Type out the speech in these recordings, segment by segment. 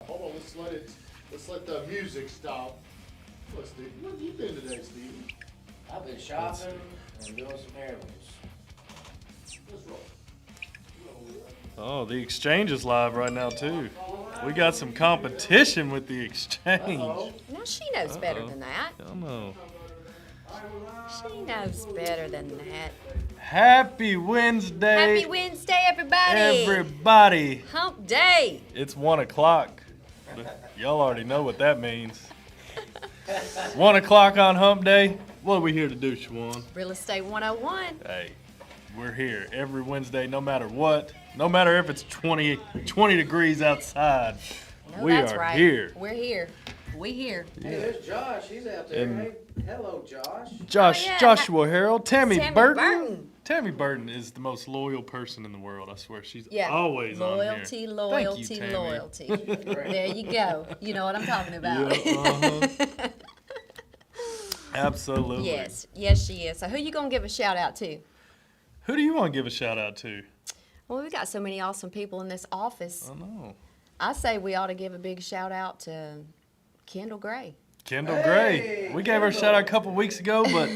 Hold on, let's let the music stop. What, Steve? What have you been today, Steve? I've been shopping and doing some errands. Let's roll. Oh, the exchange is live right now too. We got some competition with the exchange. Uh-oh. Now she knows better than that. I don't know. She knows better than that. Happy Wednesday, Happy Wednesday, everybody! everybody. Hump day! It's 1 o'clock. Y'all already know what that means. 1 o'clock on Hump Day. What are we here to do, Shawan? Real Estate 101. Hey, we're here every Wednesday, no matter what. No matter if it's 20 degrees outside. No, We that's are right. here. We're here. We here. Hey, there's Josh. He's out there. And- Hey, hello, Josh. Josh, Oh, yeah. Joshua Harold, Tammy Burton. Tammy Burton is the most loyal person in the world. I swear, she's Yeah. always Loyalty, on here. loyalty, Thank you, Tammy. loyalty. There you go. You know what I'm talking about. Yeah, uh-huh. Absolutely. Yes, yes, she is. So who you gonna give a shout out to? Who do you want to give a shout out to? Well, we got so many awesome people in this office. I know. I say we ought to give a big shout out to Kendall Gray. Kendall Hey, Gray. We gave her a Kendall. shout out a couple weeks ago, but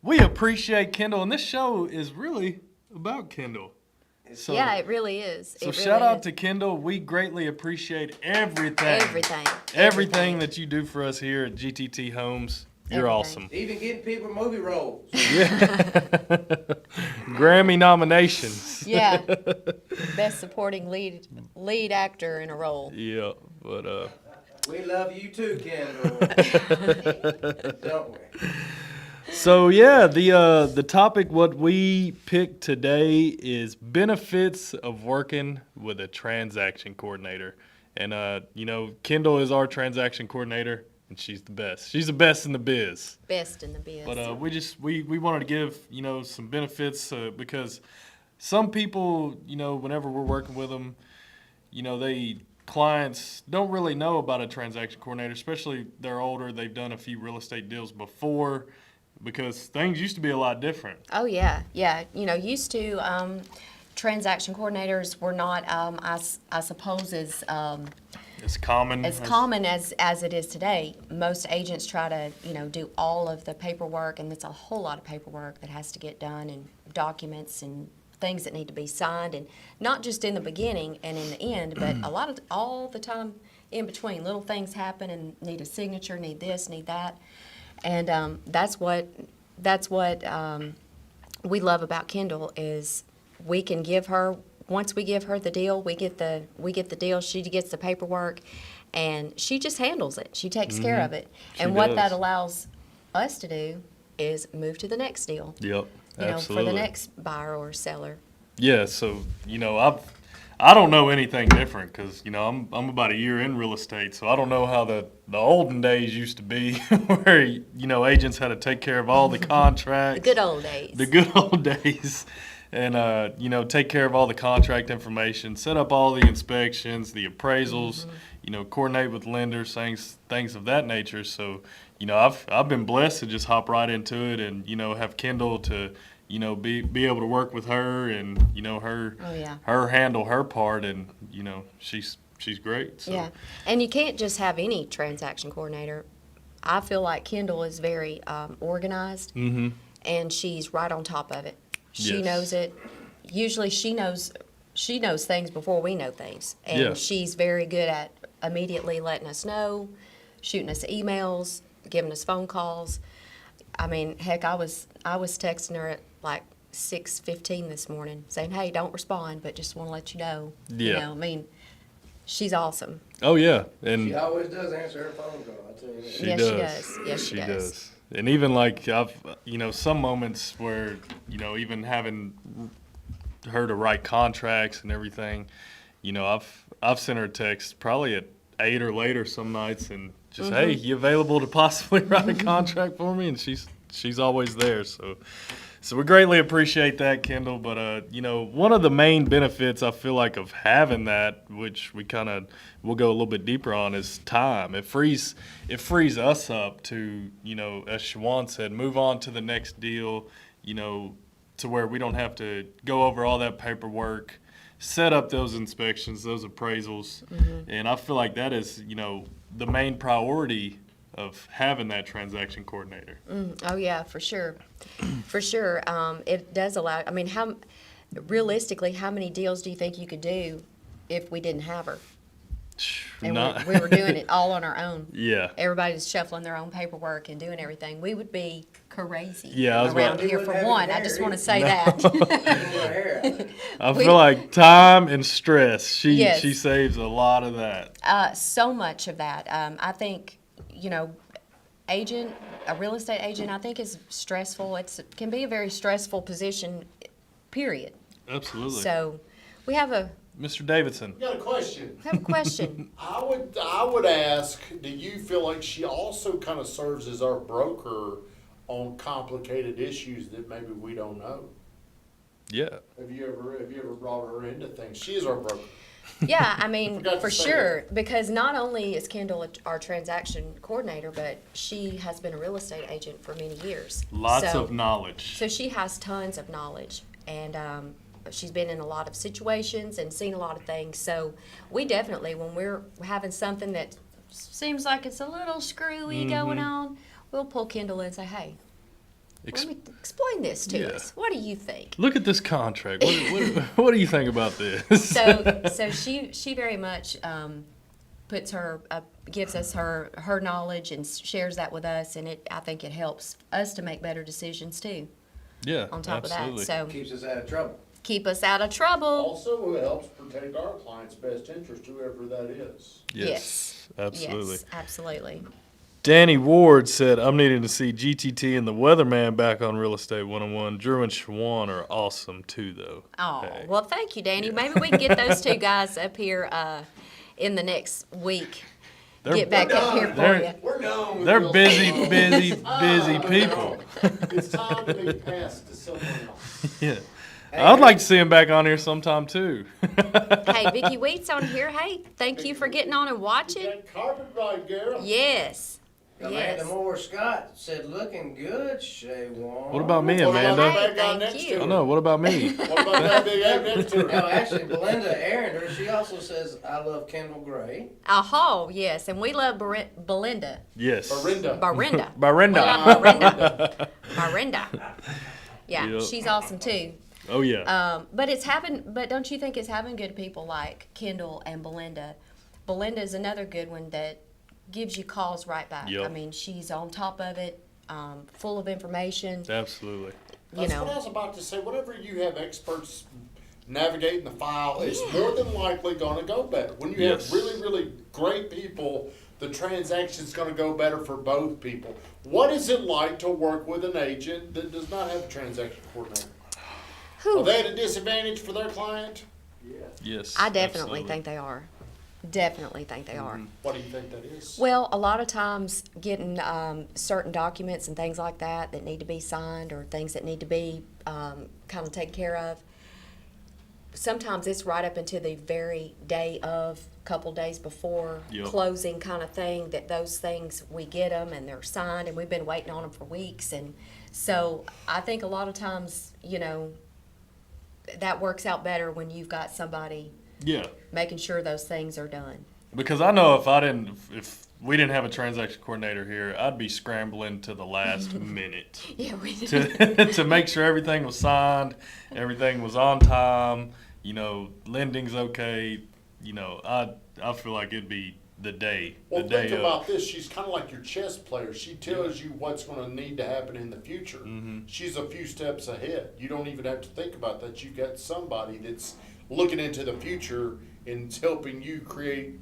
we appreciate Kendall, and this show is really about Kendall. So, Yeah, it really is. so shout out to Kendall. We greatly appreciate everything. everything. That you do for us here at GTT Homes. You're Everything. awesome. Even getting people movie roles. Yeah. Grammy nominations. Yeah, best supporting lead actor in a role. Yeah, but We love you too, Kendall. Don't we? so yeah, the topic what we picked today is benefits of working with a transaction coordinator. And Kendall is our transaction coordinator, and she's the best. She's the best in the biz. Best in the biz. But we wanted to give some benefits because some people whenever we're working with them, clients don't really know about a transaction coordinator, especially they're older. They've done a few real estate deals before because things used to be a lot different. Oh yeah. Used to transaction coordinators were not, I suppose, It's common. as common as it is today. Most agents try to do all of the paperwork, and it's a whole lot of paperwork that has to get done, and documents and things that need to be signed, and not just in the beginning and in the end, but all the time in between. Little things happen and need a signature, need this, need that, and that's what we love about Kendall is we can give her. Once we give her the deal, we get the deal. She gets the paperwork, and she just handles it. She takes care of it. She And what does. that allows us to do is move to the next deal. Yep. For Absolutely. the next buyer or seller. Yeah, so I don't know anything different because I'm about a year in real estate, so I don't know how the olden days used to be, where agents had to take care of all the contracts, The good old days. the good old days, and take care of all the contract information, set up all the inspections, the appraisals, coordinate with lenders, things of that nature. So I've been blessed to just hop right into it and have Kendall to be able to work with her and her Oh, yeah. her handle her part, and she's great. So. Yeah, and you can't just have any transaction coordinator. I feel like Kendall is very organized, and she's right on top of it. She Yes. knows it. Usually, she knows things before we know things, and Yeah. she's very good at immediately letting us know, shooting us emails, giving us phone calls. I mean, heck, I was texting her at like 6:15 this morning, saying, "Hey, don't respond, but just want to let you know." Yeah. I mean, she's awesome. Oh yeah, She and always does answer her phone call. I tell you that. she Yes, does. she does. Yes, she does. And even like I've some moments where even having her to write contracts and everything, I've sent her a text probably at 8 or later some nights and just hey, you available to possibly write a contract for me? And she's always there. So we greatly appreciate that, Kendall. But one of the main benefits I feel like of having that, which we'll go a little bit deeper on, is time. It frees us up to as Shawan said, move on to the next deal. To where we don't have to go over all that paperwork, set up those inspections, those appraisals. And I feel like that is, the main priority of having that transaction coordinator. Oh, yeah, for sure. For sure. It does allow, I mean, realistically, how many deals do you think you could do if we didn't have her? And we were doing it all on our own. Yeah. Everybody's shuffling their own paperwork and doing everything. We would be crazy Yeah, I was around about- here We for wouldn't have one. any I just hair want to either. say that. I feel like time and stress, she Yes. saves a lot of that. So much of that. I think, a real estate agent, I think is stressful. It can be a very stressful position, period. Absolutely. So we have a Mr. Davidson. Got a question. question. I would ask, do you feel like she also kind of serves as our broker on complicated issues that maybe we don't know? Yeah. Have you ever brought her into things? She is our broker. Yeah, I mean, Forgot to for say sure, because not only is Kendall our transaction coordinator, but she has been a real estate agent for many years. Lots So- of knowledge. So she has tons of knowledge, and she's been in a lot of situations and seen a lot of things. So we definitely, when we're having something that seems like it's a little screwy going on, we'll pull Kendall in and say, hey, let me explain this to Yeah. us. What do you think? Look at this contract. What do you think about this? So she very much gives us her knowledge and shares that with us, and I think it helps us to make better decisions too. Yeah, On top absolutely. of that, so Keeps us out of trouble. keep us out of trouble. Also, it helps protect our client's best interest, whoever that is. Yes, absolutely. Yes, absolutely. Danny Ward said, I'm needing to see GTT and the Weatherman back on Real Estate 101. Drew and Shawan are awesome too, though. Oh, Hey. well, thank you, Danny. Maybe we can get those two guys up here in the next week. They're- Get back up here for they're- you. We're done with They're real busy, estate. busy people. It's time to be passed to someone else. Yeah. I'd like to see him back on here sometime too. Hey, Vicky Wheat's on here. Hey, thank you for getting on and You watching. got carpet right, girl. Yes. Amanda Yes. Moore Scott said, looking good, Shawan. What about me, What about Amanda? that Hey, big guy thank next you. to I her? know. What about me? What about that big guy next to her? No, actually, Belinda Arender, she also says, I love Kendall Gray. Oh, yes. And we love Belinda. Yes. Barinda. Barinda. Barinda. Barinda. Barinda. Yeah, Yep. she's awesome too. Oh, yeah. But don't you think it's having good people like Kendall and Belinda? Belinda is another good one that gives you calls right back. Yep. I mean, she's on top of it, full of information. Absolutely. You That's what I know, was about to say. Whenever you have experts navigating the file, it's more than likely going to go better. When you Yes. have really, really great people, the transaction's going to go better for both people. What is it like to work with an agent that does not have a transaction coordinator? Are they at a disadvantage for their client? Yes. I definitely absolutely. think they are. Definitely think they are. What do you think that is? Well, a lot of times getting certain documents and things like that that need to be signed or things that need to be kind of taken care of, sometimes it's right up into the very day of, couple days before Yep. closing kind of thing, that those things, we get them and they're signed and we've been waiting on them for weeks. And so I think a lot of times, that works out better when you've got somebody Yeah. making sure those things are done. Because I know if we didn't have a transaction coordinator here, I'd be scrambling to the last minute Yeah, we do. to make sure everything was signed, everything was on time, lending's okay. I feel like it'd be the day Well, think of. about this. She's kind of like your chess player. She tells you what's going to need to happen in the future. Mm-hmm. She's a few steps ahead. You don't even have to think about that. You've got somebody that's looking into the future and helping you create,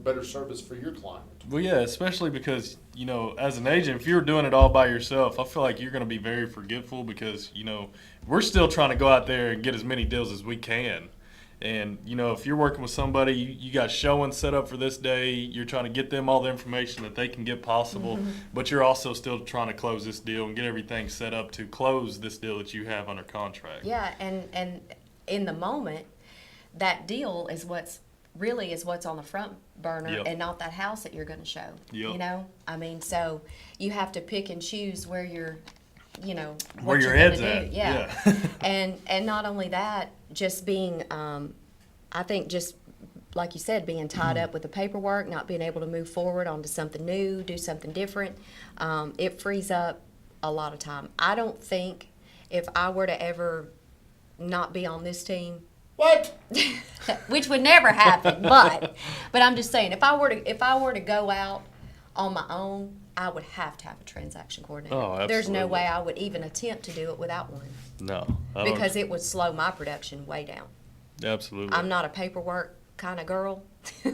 better service for your client. Well, yeah, especially because, as an agent, if you're doing it all by yourself, I feel like you're going to be very forgetful because, we're still trying to go out there and get as many deals as we can. And, if you're working with somebody, you got showing set up for this day, you're trying to get them all the information that they can get possible, but you're also still trying to close this deal and get everything set up to close this deal that you have under contract. Yeah, and in the moment, that deal is what's on the front burner. Yep. And not that house that you're going to show. Yep. I mean, so you have to pick and choose where you're, Where what your you're head's gonna at. do. Yeah. And not only that, just being I think just like you said, being tied up with the paperwork, not being able to move forward onto something new, do something different, it frees up a lot of time. I don't think if I were to ever not be on this team, What? which would never happen, but I'm just saying, if I were to go out on my own, I would have to have a transaction coordinator. Oh, There's no absolutely. way I would even attempt to do it without one, No. I don't- because it would slow my production way down. Absolutely. I'm not a paperwork kind of girl. You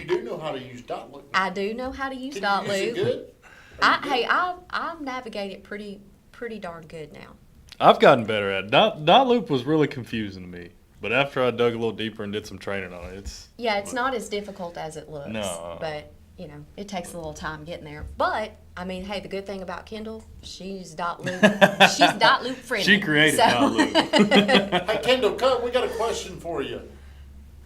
do know how to use dot loop. I do know how to use Can dot you use it loop. good? Are you good? I navigate it pretty darn good now. I've gotten better at it. Dot loop was really confusing to me, but after I dug a little deeper and did some training on it, Yeah, it's not as difficult as it looks. No. But, you know, it takes a little time getting there. But, I mean, hey, the good thing about Kendall, she's dot loop. She's dot loop friendly. she created so. dot loop. Hey, Kendall, we got a question for you.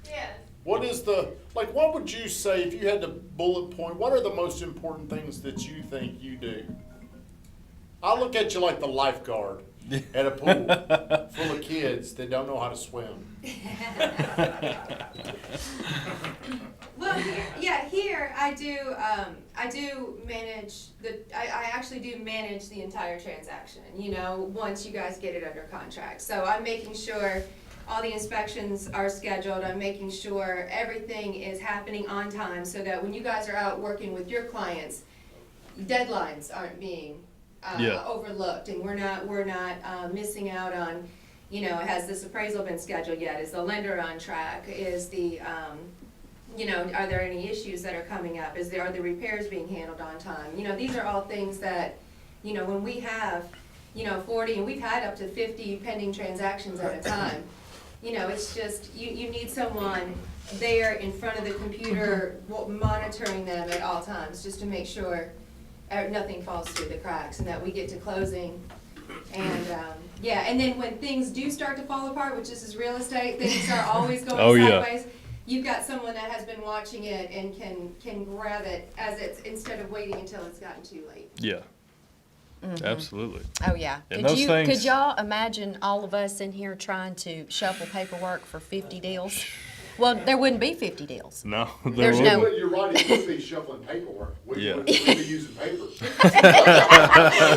Yes. What is what would you say if you had to bullet point, what are the most important things that you think you do? I look at you like the lifeguard at a pool full of kids that don't know how to swim. Well, here I do manage I actually do manage the entire transaction, you know, once you guys get it under contract. So I'm making sure all the inspections are scheduled. I'm making sure everything is happening on time so that when you guys are out working with your clients, deadlines aren't being Yeah. overlooked, and we're not missing out on, you know, has this appraisal been scheduled yet? Is the lender on track? Is the you know, are there any issues that are coming up? Are the repairs being handled on time? You know, these are all things that, you know, when we have, you know, 40, and we've had up to 50 pending transactions at a time, you know, it's just, you need someone there in front of the computer monitoring them at all times, just to make sure nothing falls through the cracks and that we get to closing. And, and then when things do start to fall apart, which this is real estate, things are always going Oh, yeah. sideways. You've got someone that has been watching it and can grab it as it's, instead of waiting until it's gotten too late. Yeah. Absolutely. Oh, yeah. And those Could things- y'all imagine all of us in here trying to shuffle paperwork for 50 deals? Well, there wouldn't be 50 deals. No, There's there no- wouldn't. You're right, it would be shuffling paperwork. Yeah. We'd be using paper.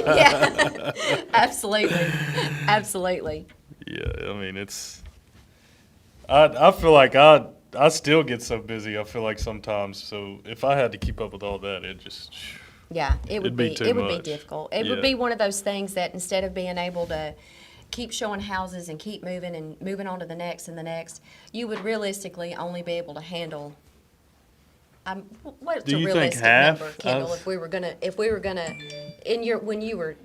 Yeah, absolutely, absolutely. Yeah, I mean, I feel like I still get so busy, I feel like sometimes, so if I had to keep up with all that, it just, Yeah, it It'd would be be, too it would be much. difficult. It Yeah. would be one of those things that instead of being able to keep showing houses and keep moving and moving on to the next and the next, you would realistically only be able to handle. What's Do a you think realistic half? number, Kendall? I've- If we were gonna, when you were,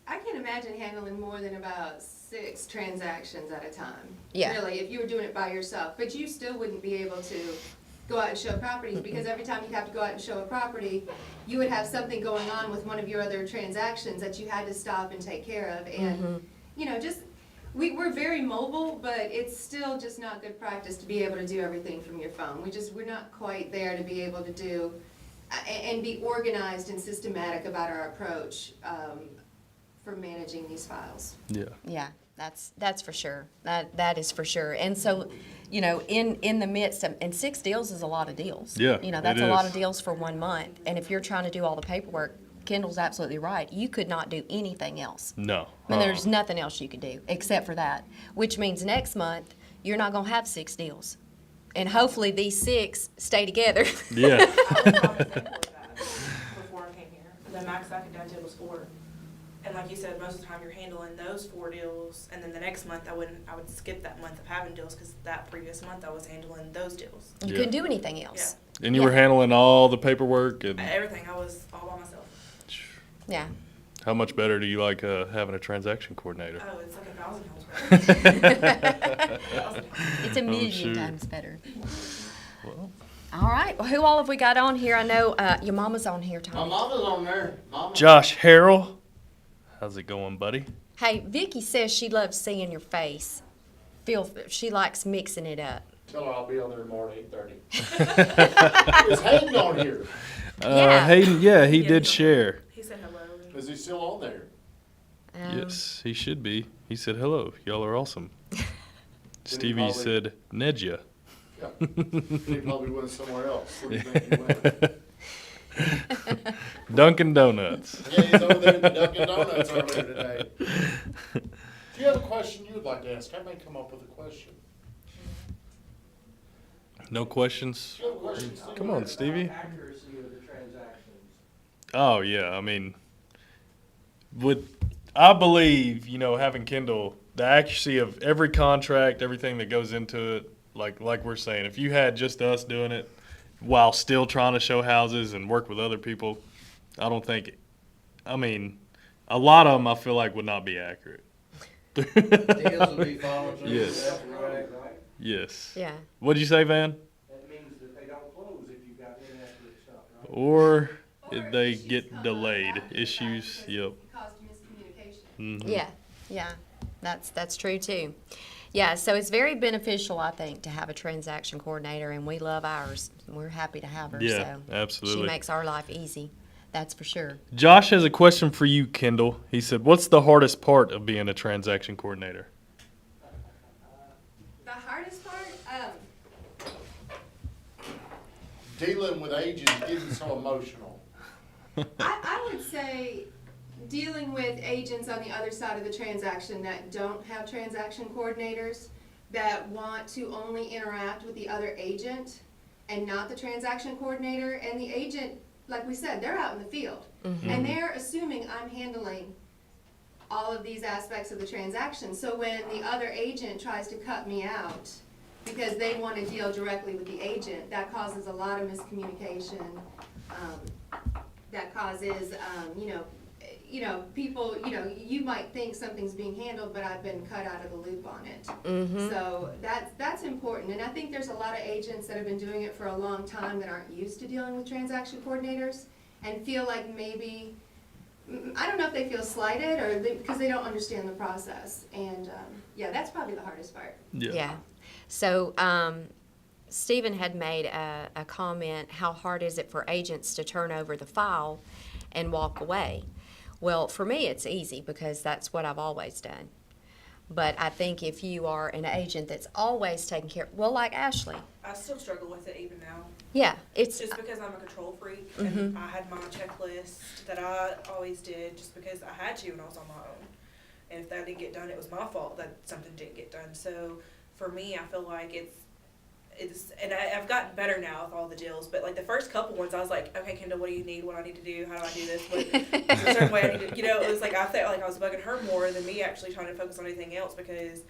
I can imagine handling more than about 6 transactions at a time. Yeah. Really, if you were doing it by yourself, but you still wouldn't be able to go out and show properties, because every time you have to go out and show a property, you would have something going on with one of your other transactions that you had to stop and take care of, and, you know, just, we're very mobile, but it's still just not good practice to be able to do everything from your phone. We're not quite there to be able to do, and be organized and systematic about our approach, for managing these files. yeah. yeah, that's for sure. That is for sure. And so, you know, in the midst of, and 6 deals is a lot of deals. Yeah, You know, that's it a lot is. of deals for 1 month. And if you're trying to do all the paperwork, Kendall's absolutely right. You could not do anything else. No. I mean, there's nothing else you could do except for that, which means next month, you're not gonna have 6 deals. And hopefully these 6 stay together. Yeah. Before I came here, the max I could did was 4. And like you said, most of the time you're handling those 4 deals, and then the next month I would skip that month of having deals, because that previous month I was handling those deals. You Yeah. couldn't do anything else. And you were handling all the paperwork, and Everything, I was all by myself. Yeah. how much better do you like having a transaction coordinator? Oh, it's like 1,000 times better. 1,000 times. It's a million sure. times better. Well, All right, well, who all have we got on here? I know your mama's on here, My Tom. mama's on there. Mama. Josh Harrell, how's it going, buddy? Hey, Vicky says she loves seeing your face. She likes mixing it up. Tell her I'll be on there tomorrow at 8:30. Is Hayden on here? Yeah. Hayden, yeah, he Yeah, did he's on. share. He said hello. Is he still on there? Um, Yes, he should be. He said hello. Y'all are awesome. Stevie probably- said Nedja. Yeah. He probably went somewhere else. Where do you think he went? Dunkin' Donuts. Yeah, he's over there at the Dunkin' Donuts earlier today. Do you have a question you would like to ask? I may come up with a question. No questions? Do you have a question, Steve? Come on, Stevie. Accuracy of the transactions. Oh yeah, I mean, I believe, having Kindle, the accuracy of every contract, everything that goes into it, like we're saying, if you had just us doing it while still trying to show houses and work with other people, I don't think, I mean, a lot of them I feel like would not be accurate. Deals will be followed through. Yes. left and right. Yes. Yeah. What'd you say, Van? That means that they don't close if you've got inaccurate stuff, right? Or Or they issues get come up delayed. after the fact Issues, because yep. it caused miscommunication. Mhm. Yeah, that's true too. Yeah, so it's very beneficial, I think, to have a transaction coordinator, and we love ours. We're happy to have her. Yeah, So absolutely. she makes our life easy. That's for sure. Josh has a question for you, Kendall. He said, what's the hardest part of being a transaction coordinator? The hardest part, Dealing with agents getting so emotional. I would say dealing with agents on the other side of the transaction that don't have transaction coordinators, that want to only interact with the other agent and not the transaction coordinator. And the agent, like we said, they're out in the field. And they're assuming I'm handling all of these aspects of the transaction. So when the other agent tries to cut me out because they want to deal directly with the agent, that causes a lot of miscommunication. That causes, people, you might think something's being handled, but I've been cut out of the loop on it. So that's important. And I think there's a lot of agents that have been doing it for a long time that aren't used to dealing with transaction coordinators and feel like maybe, I don't know if they feel slighted or because they don't understand the process. And that's probably the hardest part. Yeah. So Stephen had made a comment, how hard is it for agents to turn over the file and walk away? Well, for me, it's easy because that's what I've always done. But I think if you are an agent that's always taking care, well, like Ashley, I still struggle with it even now. yeah, it's, Just because I'm a control freak and I had my checklist that I always did just because I had to when I was on my own. And if that didn't get done, it was my fault that something didn't get done. So for me, I feel like and I've gotten better now with all the deals, but like the first couple ones, I was like, okay, Kendall, what do you need? What do I need to do? How do I do this? What, is there a certain way I need to, it was like, I felt like I was bugging her more than me actually trying to focus on anything else because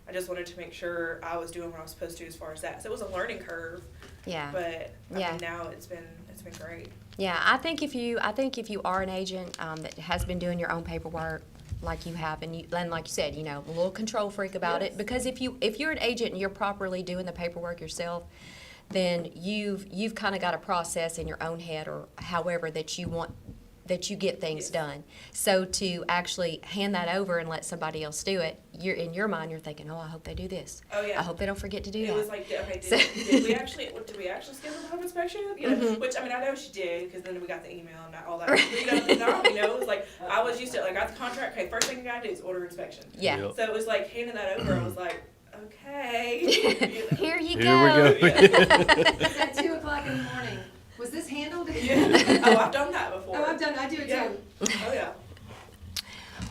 I just wanted to make sure I was doing what I was supposed to as far as that. So it was a learning curve, yeah. but I Yeah. mean, now it's been great. Yeah, I think if you are an agent that has been doing your own paperwork like you have, and like you said, a little control freak about Yes. it, because if you're an agent and you're properly doing the paperwork yourself, then you've kind of got a process in your own head or however that you get things Yes. done. So to actually hand that over and let somebody else do it, in your mind you're thinking, oh, I hope they do this. Oh yeah. I hope they don't forget to do It that. was like, okay, So- did we actually schedule the home inspection? Which I mean, I know she did because then we got the email and all that. It was like I was used to it. Like I got the contract. Okay, first thing you gotta do is order inspection. Yeah. Yep. So it was like handing that over. I was like, okay. Here you Here go. we go. It's at 2 o'clock in the morning. Was this handled? Yeah. Oh, I've done that before. I do it Yeah. too. Oh yeah.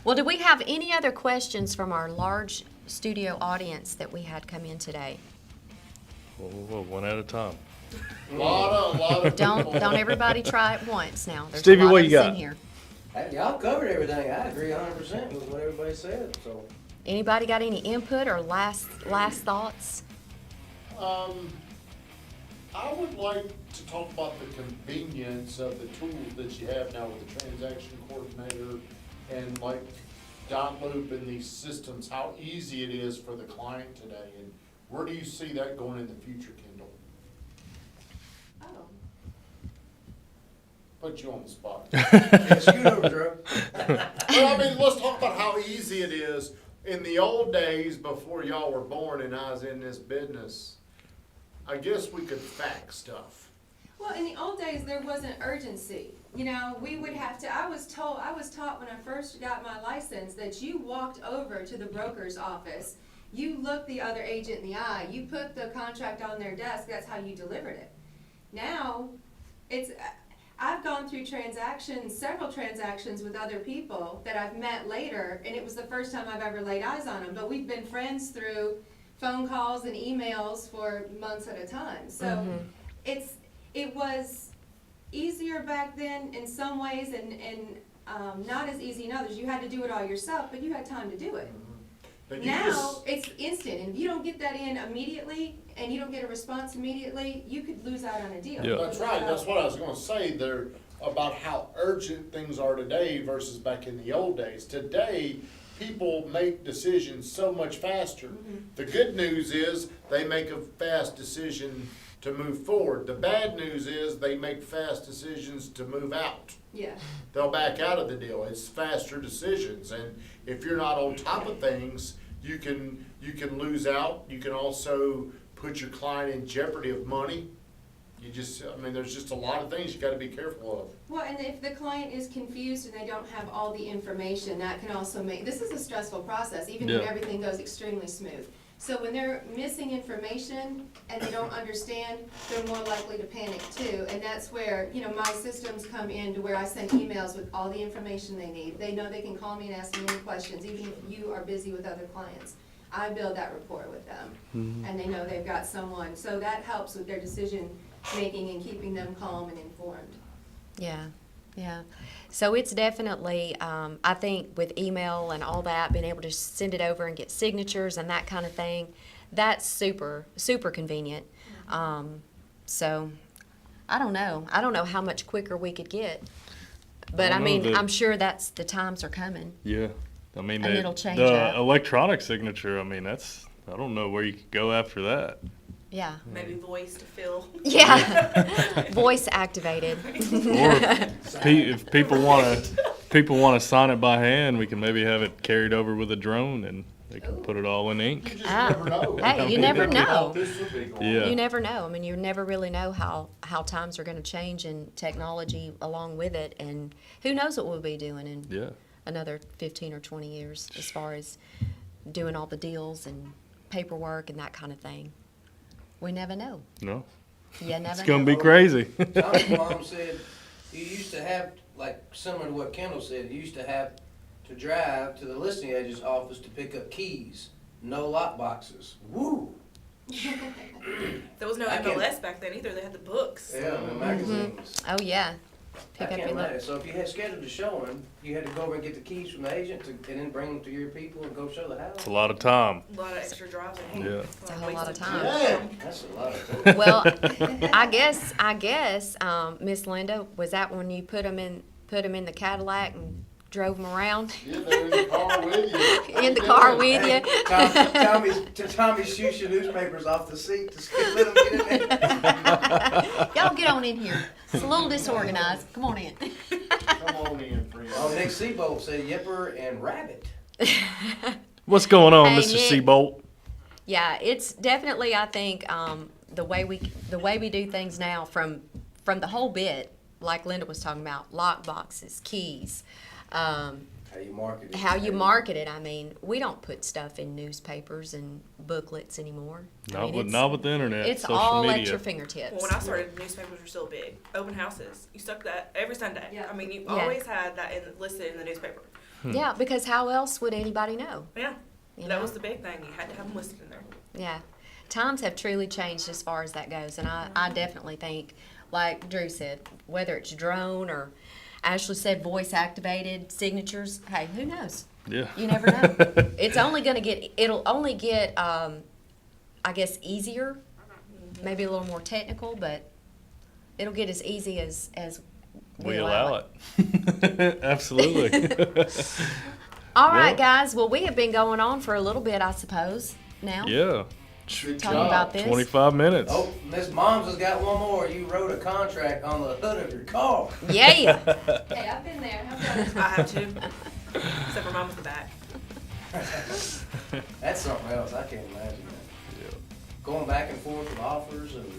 Well, do we have any other questions from our large studio audience that we had come in today? Whoa, one at a time. A lot of Don't people. everybody try it once now. There's Stevie, a lot what of you us got? in here. Hey, y'all covered everything. I agree 100% with what everybody said, so. Anybody got any input or last thoughts? I would like to talk about the convenience of the tools that you have now with the transaction coordinator and like dot loop and these systems, how easy it is for the client today. And where do you see that going in the future, Kendall? Oh. Put you on the spot. Yeah, scoot over, Drew. Well, I mean, let's talk about how easy it is. In the old days, before y'all were born and I was in this business, I guess we could fax stuff. Well, in the old days, there wasn't urgency. We would have to, I was taught when I first got my license that you walked over to the broker's office You looked the other agent in the eye, you put the contract on their desk, that's how you delivered it. Now, I've gone through several transactions with other people that I've met later, and it was the first time I've ever laid eyes on them, but we've been friends through phone calls and emails for months at a time. So it was easier back then in some ways, and not as easy in others. You had to do it all yourself, but you had time to do it. But you Now, it's instant, and if you don't get that in immediately, and you don't get a response immediately, you could lose out on a deal. Yeah. That's right, that's what I was gonna say there, about how urgent things are today versus back in the old days. Today, people make decisions so much faster. The good news is, they make a fast decision to move forward. The bad news is, they make fast decisions to move out. Yeah. They'll back out of the deal. It's faster decisions, and if you're not on top of things, you can lose out. You can also put your client in jeopardy of money. There's just a lot of things you gotta be careful of. Well, and if the client is confused and they don't have all the information, that can also this is a stressful process, even when Yeah. everything goes extremely smooth. So when they're missing information and they don't understand, they're more likely to panic too. And that's where, my systems come in to where I send emails with all the information they need. They know they can call me and ask me any questions, even if you are busy with other clients. I build that rapport with them, and they know they've got someone. So that helps with their decision making and keeping them calm and informed. Yeah, yeah. So it's definitely, I think with email and all that, being able to send it over and get signatures and that kind of thing, that's super, super convenient. So I don't know. I don't know how much quicker we could get. But I don't know that- I'm sure that's, the times are coming. Yeah. I mean, And it'll change the up. electronic signature, I don't know where you could go after that. Yeah. Maybe voice to fill. Yeah. Voice activated. Or if people want to sign it by hand, we can maybe have it carried over with a drone and they can put it all in You ink. just Ah. never know. Hey, you never know. This would be going. Yeah. You never know. I mean, you never really know how times are going to change and technology along with it. And who knows what we'll be doing in Yeah. another 15 or 20 years as far as doing all the deals and paperwork and that kind of thing. We never know. No. You never It's know. going to be crazy. Tommy's mom said you used to have, like similar to what Kendall said, you used to have to drive to the listing agent's office to pick up keys. No lock boxes. Woo! There was no I can't- MLS back then either. They had the books. Yeah, the magazines. Oh, yeah. I Pick up can't your imagine. look. So if you had scheduled a showing, you had to go over and get the keys from the agent and then bring them to your people and go show the house. It's a lot of time. A lot of extra drives. Yeah. It's a whole lot of time. Yeah. That's a lot of Well, I guess, Miss Linda, was that when you put them in the Cadillac and drove them around Yeah, they're in the car with you. in the car with you? Tommy shoots your newspapers off the seat to let them get in there. Y'all get on in here. It's a little disorganized. Come on in. Come on in, friend. Oh, Nick Seabolt said Yipper and Rabbit. What's going on, Hey, Mr. Nick. Seabolt? Yeah, it's definitely, I think, the way we do things now from the whole bit, like Linda was talking about, lock boxes, keys, How you market it. how you market it. I mean, we don't put stuff in newspapers and booklets anymore. I mean, Not with the internet, it's social all media. at your fingertips. Well, when I started, newspapers were still big. Open houses. You stuck that every Sunday. Yeah. I mean, you Yeah. always had that listed in the newspaper. Yeah, because how else would anybody know? Yeah. You That know? was the big thing. You had to have them listed in there. Yeah. Times have truly changed as far as that goes. And I definitely think, like Drew said, whether it's drone or Ashley said voice activated signatures, hey, who knows? Yeah. You never know. It'll only get, I guess, easier, maybe a little more technical, but it'll get as easy as We allow it. Absolutely. All right, Well- guys. Well, we have been going on for a little bit, I suppose, now. Yeah. Good Talking job. about this. 25 minutes. Oh, Miss Moms has got one more. You wrote a contract on the hood of your car. Yeah. Hey, I've been there. I've done it. I have to. Except for Mom's the back. That's something else. I can't imagine that. Yeah. Going back and forth with offers and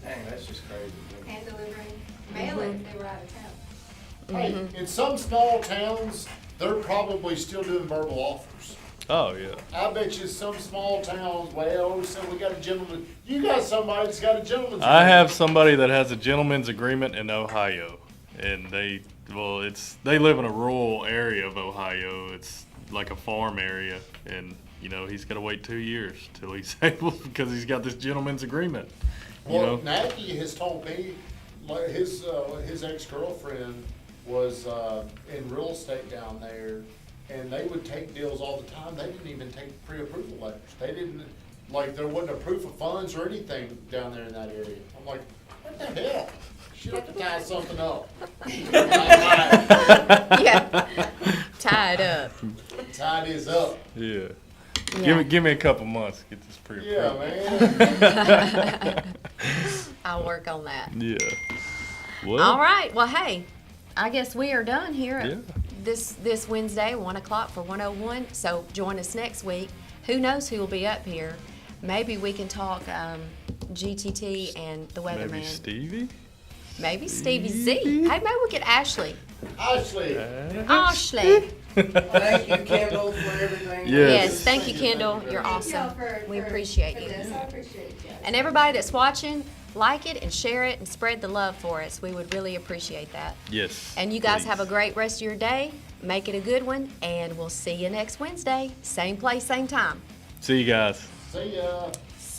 dang, that's just crazy. Hand delivering, mail it if they were out of town. Hey, in some small towns, they're probably still doing verbal offers. Oh, yeah. I bet you some small towns, well, so we got a gentleman, you got somebody that's got a gentleman's I agreement. have somebody that has a gentleman's agreement in Ohio, and they live in a rural area of Ohio. It's like a farm area, and he's got to wait 2 years till he's able because he's got this gentleman's agreement. Well, Naggy has told me, like, his ex-girlfriend was in real estate down there, and they would take deals all the time. They didn't even take pre-approval letters. They didn't, like, there wasn't a proof of funds or anything down there in that area. I'm like, what the hell? She'd have to tie something up. Yeah. Tied up. Tie this up. Yeah. Yeah. Give me a couple months to get this pre-approved. Yeah, man. I'll work on that. Yeah. Well, All right. Well, hey, I guess we are done here Yeah. this Wednesday, 1 o'clock for 101. So join us next week. Who knows who will be up here? Maybe we can talk GTT and the weatherman. maybe Stevie? Maybe Stevie Z. Hey, maybe we get Ashley. Ashley. Ashley. Thank you, Kendall, for everything. Yes. Yes, thank you, Kendall. You're Thank y'all awesome. for- We for- appreciate for you. this. I appreciate you guys. And everybody that's watching, like it and share it and spread the love for us. We would really appreciate that. Yes. And you guys please. have a great rest of your day. Make it a good one, and we'll see you next Wednesday. Same place, same time. See you guys. See ya.